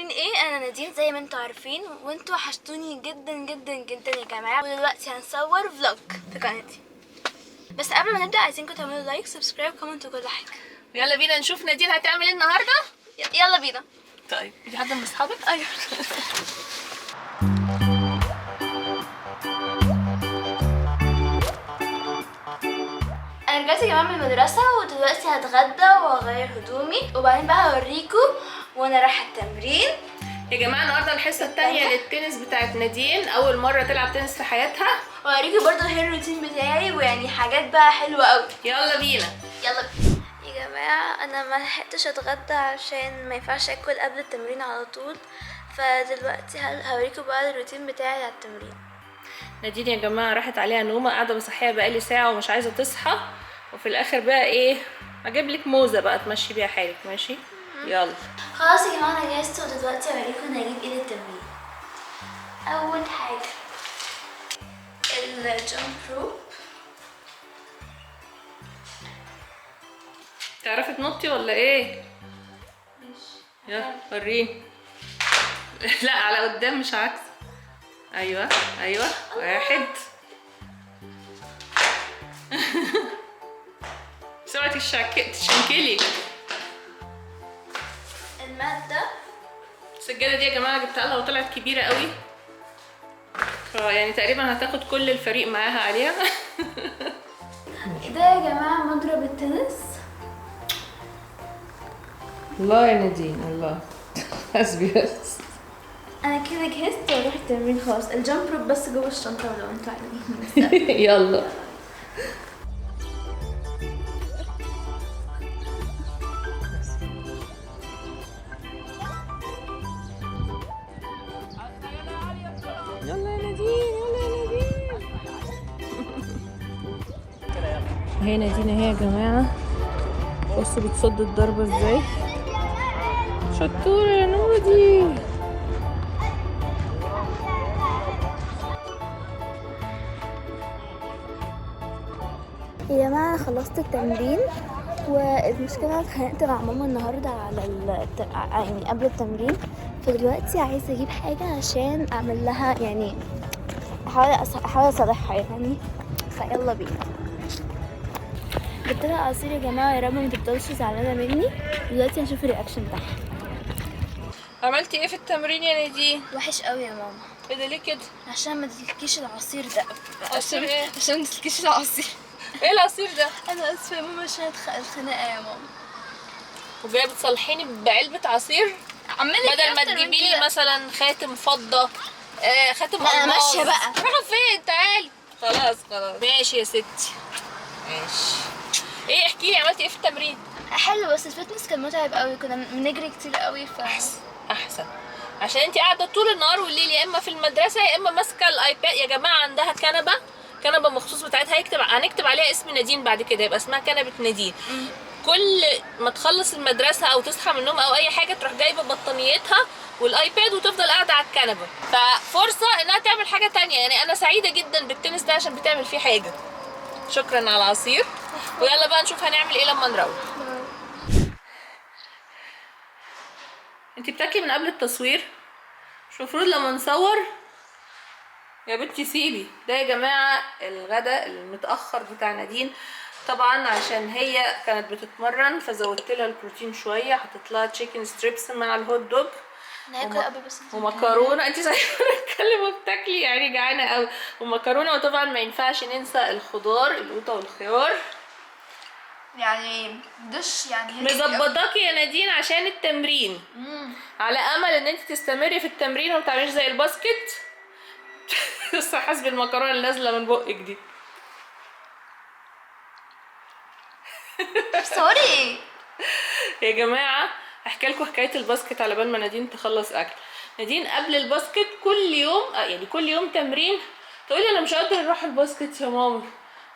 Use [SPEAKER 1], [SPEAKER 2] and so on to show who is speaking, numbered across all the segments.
[SPEAKER 1] عاملين ايه؟ انا نادين زي ما انتوا عارفين، وانتوا وحشتوني جدا جدا جدا يا جماعه. ودلوقتي هنصور فلوج في قناتي، بس قبل ما نبدا عايزينكم تعملوا لايك سبسكرايب كومنت وكل حاجه.
[SPEAKER 2] يلا بينا نشوف نادين هتعمل ايه النهارده.
[SPEAKER 1] يلا بينا.
[SPEAKER 2] طيب في حد من اصحابك؟
[SPEAKER 1] ايوه. انا رجعت يا جماعه من المدرسه، ودلوقتي هتغدى واغير هدومي، وبعدين بقى هوريكم وانا رايحه التمرين.
[SPEAKER 2] يا جماعه النهارده الحصه الثانيه للتنس بتاعت نادين، اول مره تلعب تنس في حياتها.
[SPEAKER 1] وهوريكم برضه الهير روتين بتاعي، ويعني حاجات بقى حلوه قوي.
[SPEAKER 2] يلا بينا.
[SPEAKER 1] يلا بينا يا جماعه. انا ما لحقتش اتغدى عشان ما ينفعش اكل قبل التمرين على طول، فدلوقتي هوريكم بقى الروتين بتاعي على التمرين.
[SPEAKER 2] نادين يا جماعه راحت عليها نومه، قاعده بصحيها بقالي ساعه ومش عايزه تصحى، وفي الاخر بقى ايه، اجيب لك موزه بقى تمشي بيها حالك. ماشي يلا.
[SPEAKER 1] خلاص يا جماعه انا جهزت، ودلوقتي هوريكم انا هجيب ايه للتمرين. اول حاجه الجامب روب.
[SPEAKER 2] تعرفي تنطي ولا ايه؟
[SPEAKER 1] ماشي
[SPEAKER 2] يلا وريني. لا على قدام مش عكس. ايوه ايوه واحد. سرعة تشنكلي.
[SPEAKER 1] المادة
[SPEAKER 2] السجادة دي يا جماعة جبتها لها وطلعت كبيرة قوي، يعني تقريبا هتاخد كل الفريق معاها عليها.
[SPEAKER 1] ده يا جماعة مضرب التنس.
[SPEAKER 2] الله يا نادين الله. حسبي بس.
[SPEAKER 1] انا كده جهزت واروح التمرين خلاص. الجامب روب بس جوه الشنطة لو انتوا عايزين.
[SPEAKER 2] يلا. يلا يا نادين يلا يا نادين. اهي نادين اهي يا جماعة، بصوا بتصد الضربة ازاي. شطورة يا نودي.
[SPEAKER 1] يا جماعة خلصت التمرين، والمشكلة اتخانقت مع ماما النهاردة على يعني قبل التمرين، فدلوقتي عايزة اجيب حاجة عشان اعمل لها يعني احاول اصالحها يعني، فيلا بينا. جبت لها عصير يا جماعة، يا رب ما تفضلش زعلانة مني. دلوقتي هنشوف الرياكشن بتاعها.
[SPEAKER 2] عملتي ايه في التمرين يا نادين؟
[SPEAKER 1] وحش قوي يا ماما.
[SPEAKER 2] ايه ده ليه كده؟
[SPEAKER 1] عشان ما تدلكيش العصير ده.
[SPEAKER 2] عصير ايه؟
[SPEAKER 1] عشان ما تدلكيش العصير.
[SPEAKER 2] ايه العصير ده؟
[SPEAKER 1] انا اسفة يا ماما عشان الخناقة يا ماما.
[SPEAKER 2] وجايه بتصلحيني بعلبة عصير بدل ما تجيبي لي مثلا خاتم فضة، خاتم ألماس.
[SPEAKER 1] انا ماشية بقى.
[SPEAKER 2] رايحة فين؟ تعالي. خلاص ماشي يا ستي ماشي. ايه احكي لي عملتي ايه في التمرين؟
[SPEAKER 1] حلو، بس الفتنس كان متعب قوي، كنا بنجري كتير قوي
[SPEAKER 2] احسن عشان انتي قاعده طول النهار والليل، يا اما في المدرسه يا اما ماسكه الايباد. يا جماعه عندها كنبه مخصوص بتاعتها، هنكتب عليها اسم نادين بعد كده، يبقى اسمها كنبه نادين. كل ما تخلص المدرسه او تصحى من النوم او اي حاجه تروح جايبه بطانيتها والايباد وتفضل قاعده على الكنبه، ففرصه انها تعمل حاجه تانية. يعني انا سعيده جدا بالتنس ده عشان بتعمل فيه حاجه. شكرا على العصير، ويلا بقى نشوف هنعمل ايه لما نروح. انتي بتاكلي من قبل التصوير؟ مش المفروض لما نصور؟ يا بنتي سيبي ده يا جماعه الغدا المتاخر بتاع نادين، طبعا عشان هي كانت بتتمرن فزودت لها البروتين شويه، حطيت لها تشيكن ستريبس مع الهوت دوج ومكرونه. انت زي ما بتتكلمي وبتاكلي يعني جعانه قوي. ومكرونه، وطبعا ما ينفعش ننسى الخضار، القوطه والخيار.
[SPEAKER 1] يعني دش يعني
[SPEAKER 2] مظبطاكي يا نادين عشان التمرين، على امل ان انت تستمري في التمرين وما تعمليش زي الباسكت. بس حسب المكرونه اللي نازله من بقك دي.
[SPEAKER 1] سوري
[SPEAKER 2] يا جماعه احكي لكم حكايه الباسكت على بال ما نادين تخلص اكل. نادين قبل الباسكت كل يوم، يعني كل يوم تمرين، تقولي انا مش قادره اروح الباسكت يا ماما،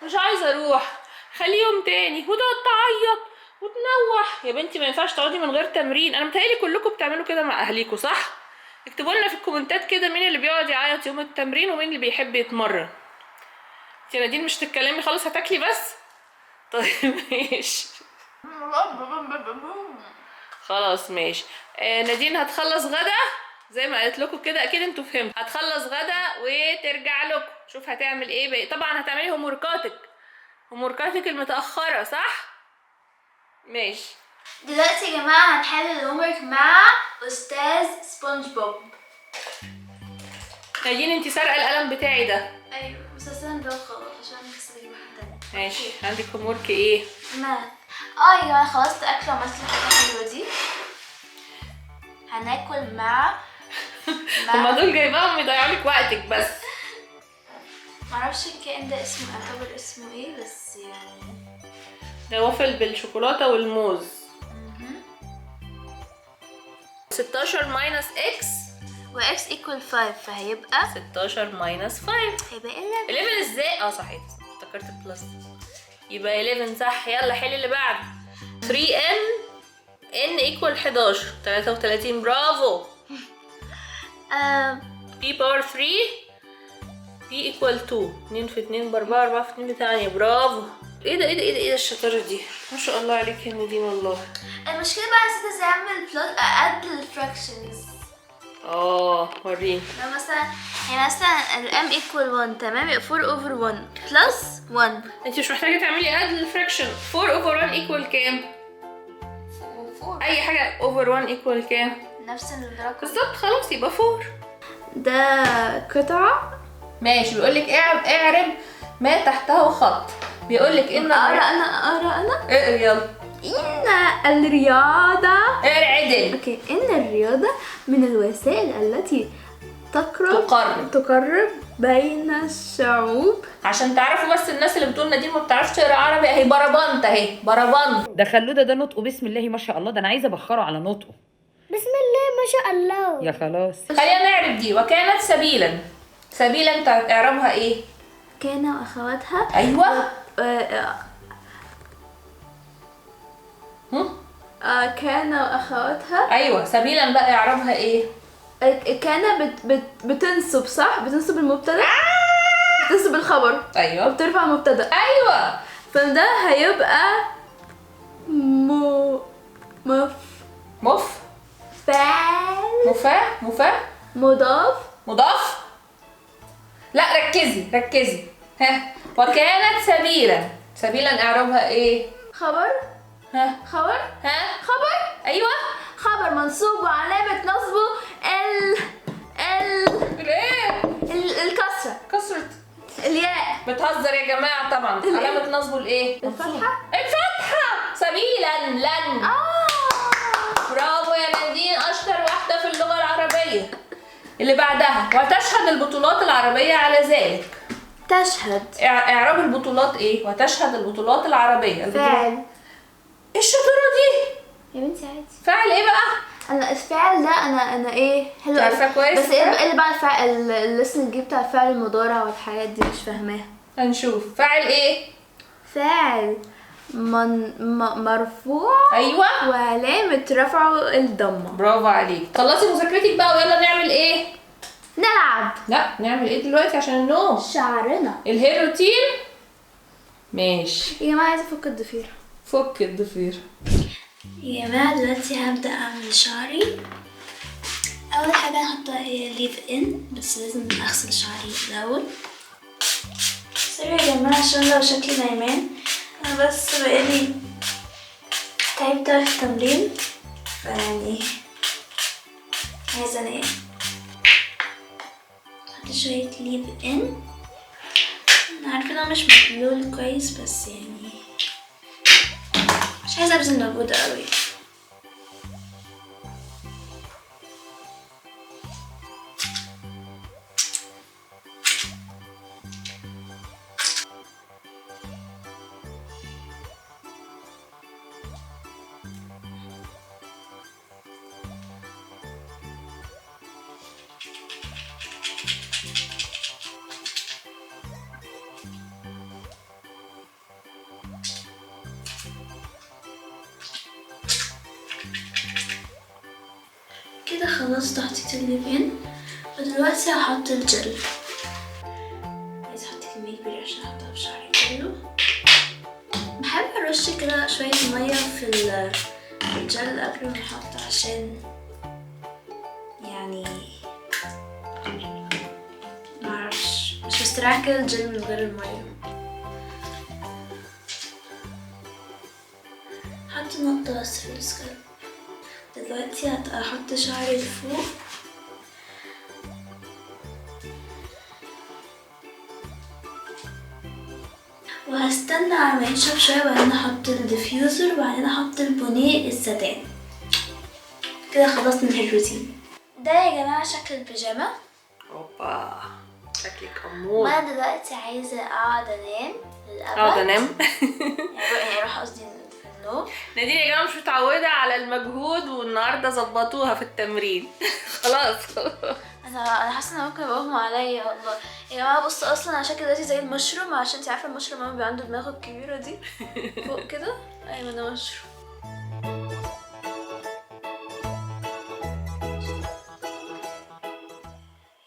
[SPEAKER 2] مش عايزه اروح، خليه يوم تاني، وتقعد تعيط وتنوح. يا بنتي ما ينفعش تقعدي من غير تمرين. انا متهيألي كلكم بتعملوا كده مع اهاليكم صح؟ اكتبوا لنا في الكومنتات كده مين اللي بيقعد يعيط يوم التمرين ومين اللي بيحب يتمرن. انتي نادين مش تتكلمي خلاص، هتاكلي بس؟ طيب ماشي خلاص ماشي. نادين هتخلص غدا زي ما قالت لكم كده، اكيد انتوا فهمتوا. هتخلص غدا وترجع لكم. شوف هتعمل ايه بقى. طبعا هتعملي هوموركاتك المتاخره صح؟ ماشي.
[SPEAKER 1] دلوقتي يا جماعة هنحل الهومورك مع أستاذ سبونج بوب.
[SPEAKER 2] نادين انتي سارقه القلم بتاعي ده.
[SPEAKER 1] أيوة بس أصلا ده خلاص عشان لسه بجيب واحد تاني.
[SPEAKER 2] ماشي. عندك هومورك ايه؟
[SPEAKER 1] ماث. يا جماعة خلصت أكل وعملت الحاجة الحلوة دي. هناكل مع
[SPEAKER 2] هما دول جايباهم يضيعوا لك وقتك بس.
[SPEAKER 1] معرفش الكائن ده اسمه يعتبر اسمه ايه بس يعني
[SPEAKER 2] ده وافل بالشوكولاته والموز. 16 ماينس اكس
[SPEAKER 1] واكس ايكوال 5 فهيبقى
[SPEAKER 2] 16 ماينس 5
[SPEAKER 1] هيبقى
[SPEAKER 2] 11 ازاي؟ صحيح افتكرت بلس. يبقى 11 صح. يلا حل اللي بعده. 3n n equal 11 33 برافو. p باور 3 p equal 2 2 في 2 ب 4 4 في 2 ب 8 برافو. ايه الشطاره دي ما شاء الله عليك يا نادين والله.
[SPEAKER 1] المشكله بقى نسيت ازاي اعمل بلوت اقد الفراكشنز.
[SPEAKER 2] وريني.
[SPEAKER 1] لو مثلا الام ايكوال 1 تمام يبقى 4 اوفر 1 بلس 1.
[SPEAKER 2] انت مش محتاجه تعملي اد للفراكشن. 4 اوفر 1 ايكوال كام؟
[SPEAKER 1] 4.
[SPEAKER 2] اي حاجه اوفر 1 ايكوال كام؟
[SPEAKER 1] نفس الرقم
[SPEAKER 2] بالظبط. خلاص يبقى 4.
[SPEAKER 1] ده قطعه.
[SPEAKER 2] ماشي. بيقول لك اعرب ما تحته خط. بيقول لك ان
[SPEAKER 1] اقرا انا
[SPEAKER 2] اقرا يلا.
[SPEAKER 1] ان الرياضه
[SPEAKER 2] اقرا عدل.
[SPEAKER 1] اوكي. ان الرياضه من الوسائل التي تقرب بين الشعوب.
[SPEAKER 2] عشان تعرفوا بس الناس اللي بتقول نادين ما بتعرفش تقرا عربي اهي بربنت اهي بربنت.
[SPEAKER 3] ده خلوده ده نطقه بسم الله ما شاء الله. ده انا عايزه ابخره على نطقه
[SPEAKER 1] بسم الله ما شاء الله.
[SPEAKER 3] يا خلاص.
[SPEAKER 2] خلينا نعرف دي. وكانت سبيلا انت اعربها ايه؟
[SPEAKER 1] كان واخواتها.
[SPEAKER 2] ايوه.
[SPEAKER 1] كان واخواتها.
[SPEAKER 2] ايوه. سبيلا بقى اعربها ايه؟
[SPEAKER 1] كان بتنصب صح؟ بتنصب المبتدا. بتنصب الخبر.
[SPEAKER 2] ايوه.
[SPEAKER 1] وبترفع المبتدا.
[SPEAKER 2] ايوه.
[SPEAKER 1] فده هيبقى
[SPEAKER 2] مضاف. لا ركزي. ها. وكانت سبيلا اعربها ايه؟
[SPEAKER 1] خبر. خبر.
[SPEAKER 2] ايوه.
[SPEAKER 1] خبر منصوب وعلامة نصبه الكسرة.
[SPEAKER 2] كسرة
[SPEAKER 1] الياء.
[SPEAKER 2] بتهزر يا جماعة طبعا. علامة نصبه الايه؟
[SPEAKER 1] الفتحة.
[SPEAKER 2] سبيلا لن. برافو يا نادين. اشطر واحدة في اللغة العربية. اللي بعدها. وتشهد البطولات العربية على ذلك.
[SPEAKER 1] تشهد.
[SPEAKER 2] اعراب البطولات ايه؟ وتشهد البطولات العربية.
[SPEAKER 1] فاعل.
[SPEAKER 2] ايه الشطارة دي؟
[SPEAKER 1] يا بنتي عادي.
[SPEAKER 2] فاعل ايه بقى؟
[SPEAKER 1] انا الفعل ده انا ايه حلو
[SPEAKER 2] عارفة كويس.
[SPEAKER 1] بس ايه اللي بعد الفعل الاسم اللي بتاع الفعل المضارع والحاجات دي مش فاهماها.
[SPEAKER 2] هنشوف. فاعل ايه؟
[SPEAKER 1] فاعل مرفوع.
[SPEAKER 2] ايوه.
[SPEAKER 1] وعلامة رفعه الضمة.
[SPEAKER 2] برافو عليك. خلصي مذاكرتك بقى ويلا نعمل ايه؟
[SPEAKER 1] نلعب.
[SPEAKER 2] لا نعمل ايه دلوقتي عشان النوم؟
[SPEAKER 1] شعرنا.
[SPEAKER 2] الهير روتين. ماشي
[SPEAKER 1] يا جماعة عايزة افك الضفيرة.
[SPEAKER 2] فك الضفيرة.
[SPEAKER 1] يا جماعة دلوقتي هبدأ اعمل شعري. اول حاجة هحطها هي ليف ان بس لازم اغسل شعري الاول. سوري يا جماعة عشان لو شكلي نايمان انا بس بقالي تعبت في التمرين فيعني عايزة انام. هحط شوية ليف ان. انا عارفة انه مش مبلول كويس بس يعني مش عايزة ابذل مجهود قوي. كده خلاص حطيت الليف ان ودلوقتي هحط الجل. عايزة احط كمية كبيرة عشان احطها في شعري كله. بحب ارش كده شوية مية في الجل الجل قبل ما نحط عشان يعني معرفش مش مستريح كده الجل من غير المية. حط نقطة بس في السكالب. دلوقتي هحط شعري لفوق وهستنى على ما ينشف شوية وبعدين احط الديفيوزر وبعدين احط البونيه الستان. كده خلصنا الروتين ده يا جماعة شكل البيجامة.
[SPEAKER 2] اوبا شكلك امور.
[SPEAKER 1] وانا دلوقتي عايزة اقعد انام للأبد.
[SPEAKER 2] اقعد انام
[SPEAKER 1] يعني اروح قصدي في النوم.
[SPEAKER 2] نادين يا جماعه مش متعوده على المجهود والنهارده ظبطوها في التمرين. خلاص
[SPEAKER 1] انا حاسه ان ممكن يبقى عليا والله يا جماعه. بصوا اصلا انا شكلي دلوقتي زي المشروم عشان انتي عارفه المشروم لما بيبقى عنده دماغه الكبيره دي فوق كده. ايوه ده مشروم.